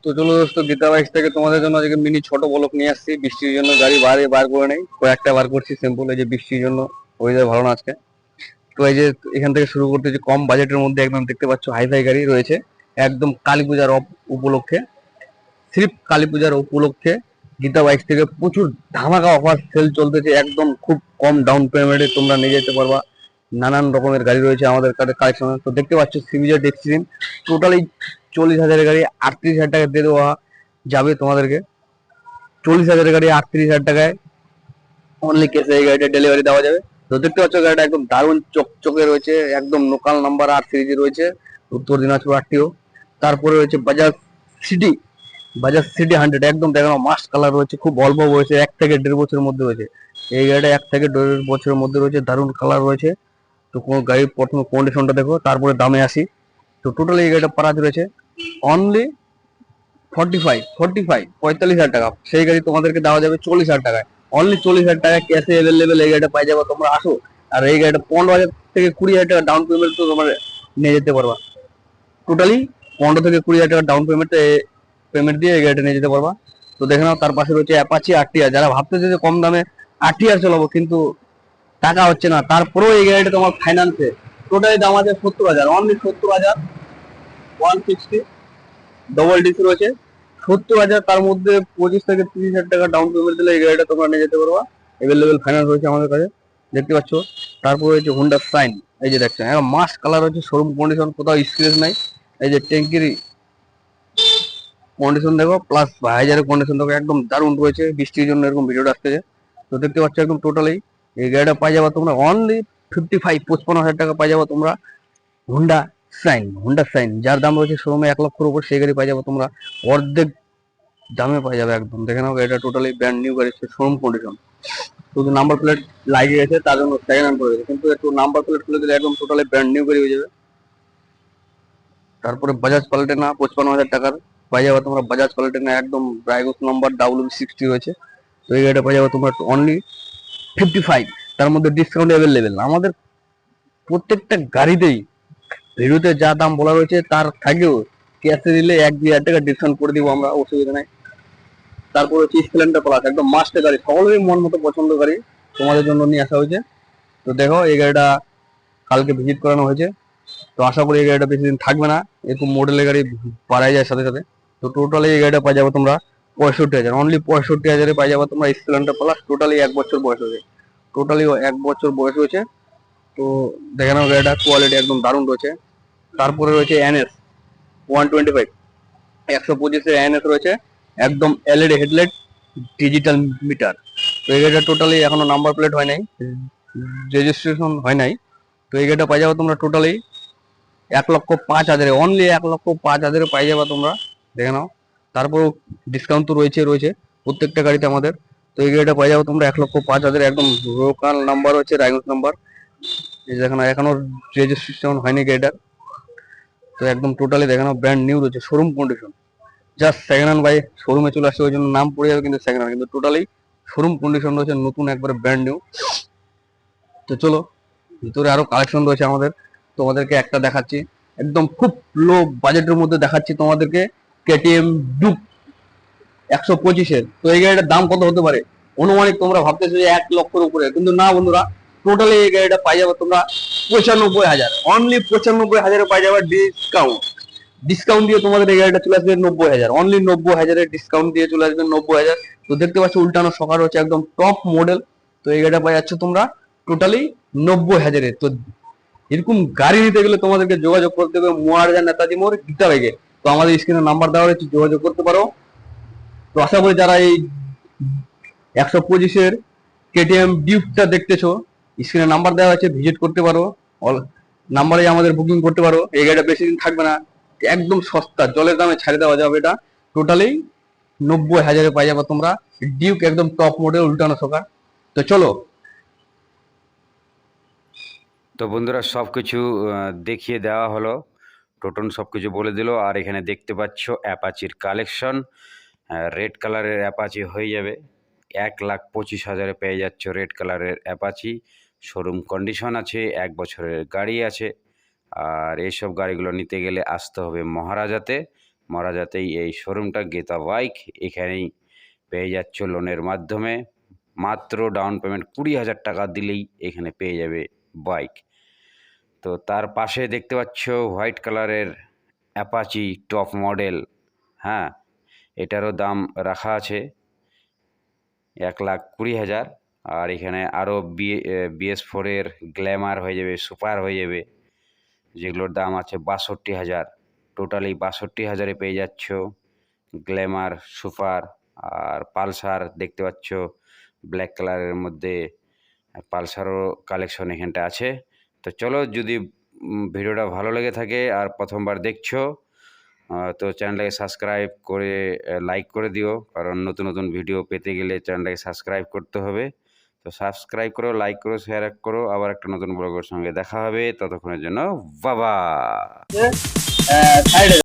তো চলো দোস্ত, গীতা বাইক থেকে তোমাদের জন্য আজকে মিনি ছোট ব্লক নিয়ে আসছি। বৃষ্টির জন্য গাড়ি বাইরে বার করে নেই, কয়েকটা বার করছি সিম্পল। এই যে বৃষ্টির জন্য ওয়েদার ভালো না আজকে। তো এই যে এখান থেকে শুরু করতে, যে কম বাজেটের মধ্যে একদম দেখতে পাচ্ছ হাইফাই গাড়ি রয়েছে একদম কালী পূজার উপলক্ষে। সির্ফ কালী পূজার উপলক্ষে গীতা বাইক থেকে প্রচুর ধামাকা অফার সেল চলতেছে। একদম খুব কম ডাউন পেমেন্টে তোমরা নিয়ে যেতে পারবা। নানান রকমের গাড়ি রয়েছে আমাদের কাছে কালেকশন। তো দেখতে পাচ্ছ সিভিজার ডেক্সিন টোটালি 40,000 গাড়ি 38,000 টাকা দিয়ে দেওয়া যাবে তোমাদেরকে। 40,000 গাড়ি 38,000 টাকায় অনলি কেসে এই গাড়িটা ডেলিভারি দেওয়া যাবে। তো দেখতে পাচ্ছ গাড়িটা একদম দারুণ চকচকে রয়েছে, একদম লোকাল নাম্বার 8 সিরিজে রয়েছে, উত্তর দিনাজপুর আরটিও। তারপরে রয়েছে সিটি বাজাজ সিটি 100, একদম দেখানো মাস্ট কালার রয়েছে, খুব অল্প বয়সে 1 থেকে 1.5 বছরের মধ্যে রয়েছে। এই গাড়িটা 1 থেকে 1.5 বছরের মধ্যে রয়েছে, দারুণ কালার রয়েছে। তো কোন গাড়ির প্রথমে কন্ডিশনটা দেখো, তারপরে দামে আসি। তো টোটালি এই গাড়িটা প্রাইস রয়েছে অনলি 45,000 টাকা। সেই গাড়ি তোমাদেরকে দেওয়া যাবে 40,000 টাকায়। অনলি 40,000 টাকায় ক্যাশে অ্যাভেলেবেল এই গাড়িটা পাই যাবে। তোমরা আসো, আর এই গাড়িটা 15,000 থেকে 20,000 টাকা ডাউন পেমেন্ট তো তোমরা নিয়ে যেতে পারবা। টোটালি 15 থেকে 20,000 টাকা ডাউন পেমেন্ট দিয়ে এই গাড়িটা নিয়ে যেতে পারবা। তো দেখে নাও, তার পাশে রয়েছে অ্যাপাচি আরটিআর। যারা ভাবতেছে যে কম দামে আরটিআর চালাবো কিন্তু টাকা হচ্ছে না, তারপরেও এই গাড়িটা তোমার ফাইন্যান্সে টোটালি দাম আছে 70,000, অনলি 70,000, 160 ডবল ডিসি রয়েছে 70,000। তার মধ্যে 25 থেকে 30,000 টাকা ডাউন পেমেন্ট দিলে এই গাড়িটা তোমরা নিয়ে যেতে পারবা। অ্যাভেলেবেল ফাইন্যান্স রয়েছে আমাদের কাছে, দেখতে পাচ্ছ। তারপর রয়েছে হুন্ডা সাইন। এই যে দেখছেন এখন মাস্ট কালার রয়েছে, শোরুম কন্ডিশন, কোথাও স্ক্রেচ নাই। এই যে ট্যাঙ্কির কন্ডিশন দেখো, প্লাস ভাইজারের কন্ডিশন দেখো, একদম দারুণ রয়েছে। বৃষ্টির জন্য এরকম ভিডিওটা আসতেছে। তো দেখতে পাচ্ছ একদম টোটালি এই গাড়িটা পাই যাবা তোমরা অনলি 55,000 টাকা পাই যাবা তোমরা। হুন্ডা সাইন যার দাম রয়েছে শোরুমে 1 লক্ষের উপর, সেই গাড়ি পাই যাবে তোমরা অর্ধেক দামে পাই যাবে একদম। দেখে নাও এটা টোটালি ব্র্যান্ড নিউ গাড়ি, শোরুম কন্ডিশন। শুধু নাম্বার প্লেট লাগিয়ে গেছে, তার জন্য সেকেন্ড হ্যান্ড করে গেছে, কিন্তু একটু নাম্বার প্লেট খুলে দিলে একদম টোটালি ব্র্যান্ড নিউ গাড়ি হয়ে যাবে। তারপরে বাজাজ পাল্টেনা 55,000 টাকার পাই যাবে তোমরা। বাজাজ পাল্টেনা একদম ব্রাইগোস নাম্বার WB60 রয়েছে। তো এই গাড়িটা পাই যাবে তোমরা অনলি 55। তার মধ্যে ডিসকাউন্ট অ্যাভেলেবেল আমাদের প্রত্যেকটা গাড়িতেই। ভিডিওতে যা দাম বলা রয়েছে তার থাকেও ক্যাশে দিলে 1-2 হাজার টাকা ডিসকাউন্ট করে দিব আমরা, অসুবিধা নাই। তারপর হচ্ছে স্প্লেন্ডার প্লাস, একদম মাস্ট গাড়ি, সকলেরই মন মতো পছন্দ গাড়ি তোমাদের জন্য নিয়ে আসা হয়েছে। তো দেখো এই গাড়িটা কালকে ভিজিট করানো হয়েছে। তো আশা করি এই গাড়িটা বেশি দিন থাকবে না, এরকম মডেলের গাড়ি বাড়াই যায় সাথে সাথে। তো টোটালি এই গাড়িটা পাই যাবে তোমরা 65,000, অনলি 65,000-এ পাই যাবে তোমরা স্প্লেন্ডার প্লাস। টোটালি 1 বছর বয়স হয়েছে, টোটালি 1 বছর বয়স হয়েছে। তো দেখে নাও গাড়িটা কোয়ালিটি একদম দারুণ রয়েছে। তারপরে রয়েছে NS 125, 125-এর NS রয়েছে, একদম এলইডি হেডলাইট, ডিজিটাল মিটার। তো এই গাড়িটা টোটালি এখনো নাম্বার প্লেট হয় নাই, রেজিস্ট্রেশন হয় নাই। তো এই গাড়িটা পাই যাবে তোমরা টোটালি 1,05,000, অনলি 1,05,000 পাই যাবে তোমরা, দেখে নাও। তারপর ডিসকাউন্ট তো রয়েছে প্রত্যেকটা গাড়িতে আমাদের। তো এই গাড়িটা পাই যাবে তোমরা 1,05,000, একদম লোকাল নাম্বার হচ্ছে রায়গঞ্জ নাম্বার। এই দেখো না, এখনো রেজিস্ট্রেশন হয়নি গাড়িটার। তো একদম টোটালি দেখে নাও ব্র্যান্ড নিউ রয়েছে, showroom condition. Just second hand by শোরুমে চলে আসছে, ওই জন্য নাম পড়ে যাবে, কিন্তু সেকেন্ড হ্যান্ড, কিন্তু টোটালি শোরুম কন্ডিশন রয়েছে, নতুন একবারে ব্র্যান্ড নিউ। তো চলো, ভিতরে আরো কালেকশন রয়েছে আমাদের, তোমাদেরকে একটা দেখাচ্ছি। একদম খুব লো বাজেটের মধ্যে দেখাচ্ছি তোমাদেরকে, কেটিএম ডুক 125-এর। তো এই গাড়িটার দাম কত হতে পারে অনুমানিক তোমরা ভাবতেছো যে 1 লক্ষের উপরে, কিন্তু না বন্ধুরা, টোটালি এই গাড়িটা পাই যাবে তোমরা 95,000, অনলি 95,000-এ পাই যাবে ডিসকাউন্ট। ডিসকাউন্ট দিয়ে তোমাদের এই গাড়িটা চলে আসবে 90,000, অনলি 90,000-এর ডিসকাউন্ট দিয়ে চলে আসবে 90,000। তো দেখতে পাচ্ছ উল্টানো সকার হচ্ছে একদম টপ মডেল। তো এই গাড়িটা পাই যাচ্ছ তোমরা টোটালি 90,000-এ। তো এরকম গাড়ি নিতে গেলে তোমাদেরকে যোগাযোগ করতে হবে মহারাজা নেতাজি মোড় গীতা বাইকে। তো আমাদের স্ক্রিনে নাম্বার দেওয়া রয়েছে, যোগাযোগ করতে পারো। তো আশা করি যারা এই 125-এর কেটিএম ডিউকটা দেখতেছো, স্ক্রিনে নাম্বার দেওয়া আছে, ভিজিট করতে পারো, অল নাম্বারে আমাদের বুকিং করতে পারো। এই গাড়িটা বেশি দিন থাকবে না, একদম সস্তা জলের দামে ছাড়ে দেওয়া যাবে এটা। টোটালি 90,000-এ পাই যাবে তোমরা ডিউক, একদম টপ মডেল, উল্টানো শোকা। তো চলো। তো বন্ধুরা সব কিছু দেখিয়ে দেওয়া হলো, টোটন সব কিছু বলে দিল। আর এখানে দেখতে পাচ্ছ অ্যাপাচির কালেকশন, রেড কালারের অ্যাপাচি হয়ে যাবে 1,25,000-এ পেয়ে যাচ্ছ রেড কালারের অ্যাপাচি। শোরুম কন্ডিশন আছে, 1 বছরের গাড়ি আছে। আর এইসব গাড়িগুলো নিতে গেলে আসতে হবে মহারাজাতে। মহারাজাতেই এই শোরুমটা গীতা বাইক। এখানেই পেয়ে যাচ্ছ লোনের মাধ্যমে, মাত্র ডাউন পেমেন্ট 20,000 টাকা দিলেই এখানে পেয়ে যাবে বাইক। তো তার পাশে দেখতে পাচ্ছ হোয়াইট কালারের অ্যাপাচি টপ মডেল। হ্যাঁ, এটারও দাম রাখা আছে 1,20,000। আর এখানে আরও BS4 এর গ্ল্যামার হয়ে যাবে, সুপার হয়ে যাবে, যেগুলোর দাম আছে 62,000। টোটালি 62,000-এ পেয়ে যাচ্ছ গ্ল্যামার, সুপার। আর পালসার দেখতে পাচ্ছ ব্ল্যাক কালারের মধ্যে, পালসারও কালেকশন এখানটা আছে। তো চলো, যদি ভিডিওটা ভালো লেগে থাকে আর প্রথমবার দেখছো, তো চ্যানেলটাকে সাবস্ক্রাইব করে লাইক করে দিও, কারণ নতুন নতুন ভিডিও পেতে গেলে চ্যানেলটাকে সাবস্ক্রাইব করতে হবে। তো সাবস্ক্রাইব করো, লাইক করো, শেয়ার করো। আবার একটা নতুন ব্লগের সঙ্গে দেখা হবে, ততক্ষণের জন্য বাবা। সাইডে